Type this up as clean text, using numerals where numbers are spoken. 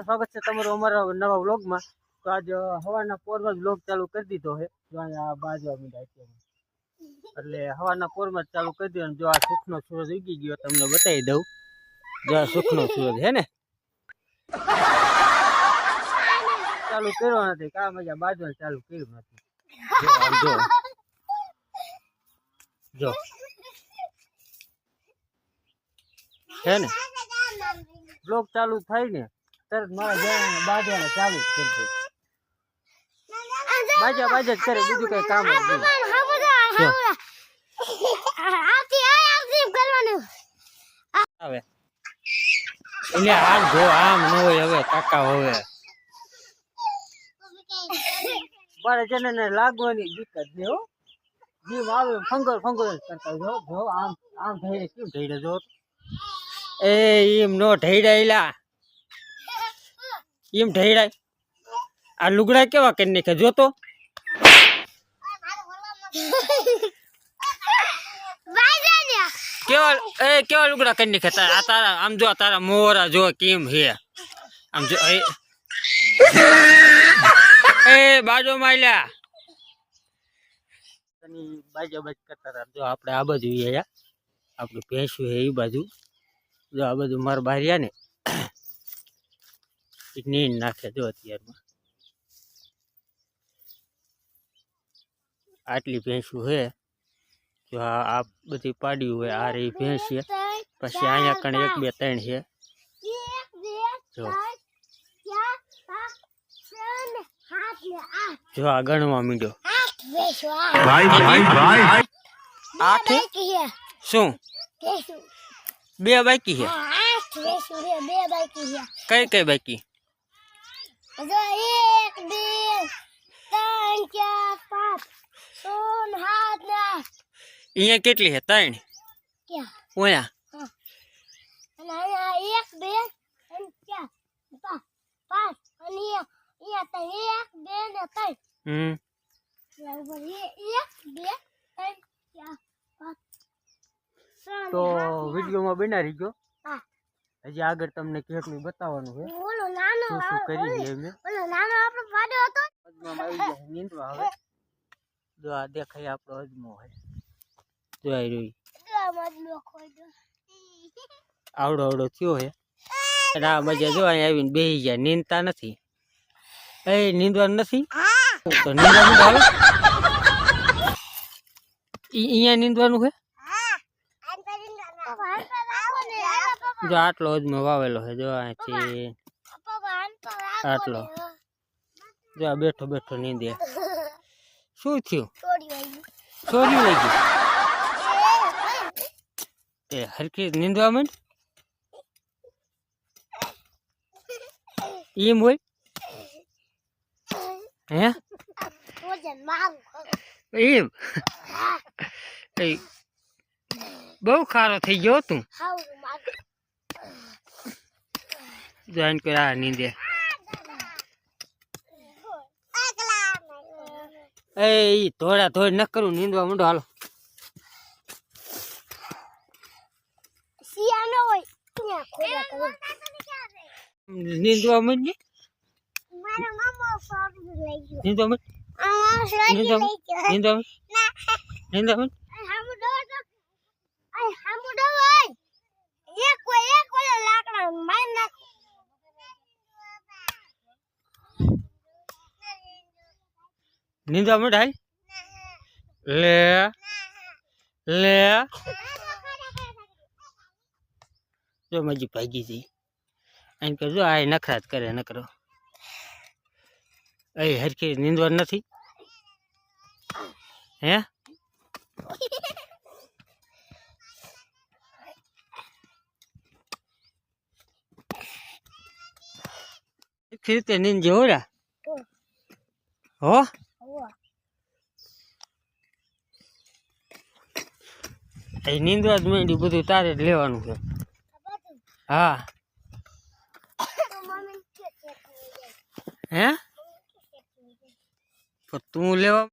સ્વાગત છે તમારું અમારા નવા વ્લોગમાં। તો આજ સવારના પોરમાં જ વ્લોગ ચાલુ કરી દીધો છે। જો અહીંયા બાજવા મીંડા છે એટલે સવારના પોરમાં જ ચાલુ કરી દીધો। જો આ સુખનો સૂરજ ઉગી ગયો તમને બતાવી દઉં। જો આ સુખનો સૂરજ હે ને ચાલુ કર્યો નથી કા મજા બાજવાનું ચાલુ કર્યું નથી। જો જો હે ને બ્લોગ ચાલુ થાય ને તરત મારા જવાને બાજવાને ચાલુ જ કરી દે। બાજા જ કરે બીજું કઈ કામ જ નહીં। આવે એટલે હાલ જો આમ ન હોય હવે કાકા હવે મારે છે ને લાગવાની દિક્કત નહીં હો। જીમ આવે ફંગર કરતા જો આમ આમ થઈ કેમ થઈ જો એ એમ નો ઢેડાયેલા એમ ઢેડાય। આ લુગડા કેવા કરી નાખે જોતો કેવા લુગડા કરી નાખે આ તારા આમ જો તારા મોરા જો કેમ હે આમ જો એ બાજુ માલ્યા બાજા બાજ કરતા હતા। જો આપણે આ બાજુ આપણે ભેંસું હે એ બાજુ જો આ બાજુ મારા બારિયા ને નીંદ નાખે જો અત્યારમાં આટલી ભેંસું હે। જો આ બધી પાડ્યું હોય આ રહી ભેંસ છે પછી અહીંયા કણ 1 2 3 છે જો આ ગણવા માંડ્યો 8 શું 2 બાકી છે કઈ બાકી 1 2 3 4 5 6 અહીંયા કેટલી છે 3 ઓયા અને અહીંયા 1 2 3 4 તો વિડીયોમાં બના રહીજો। હજી આગળ તમને કેકનું બતાવવાનું છે શું કરી છે મેં નીંદવા હવે જો આ દેખાય આપણો અજમો હોય જો આ રહ્યો આવડો થયો હે અને આ મજા જો અહીંયા આવીને બેસી ગયા નીંદતા નથી એ નીંદવાનું નથી તો નીંદવાનું હાલો અહીંયા નીંદવાનું છે જો આટલો અજમો વાવેલો છે જો અહીંથી આટલો જો આ બેઠો નીંદે શું થયું ચોરી લઈ ગયું એ હરખી નીંદવા માંડ એમ હોય હે એમ બહુ ખારો થઈ ગયો તું જોઈન કરી આ નીંદે એ થોડ ન કરું નીંદવા માંડો હાલો નીંદવા માંડ નીંદવા માંડ હાલ લે જો મજી ભાગી જઈ એમ કે જો આ નખરા જ કરે નકરો એ હરખી નીંદવા નથી હે રીતે નીંદજે હો રા હો એ નીંદવા જ માંડ્યું બધું તારે જ લેવાનું છે હા હે તું લેવા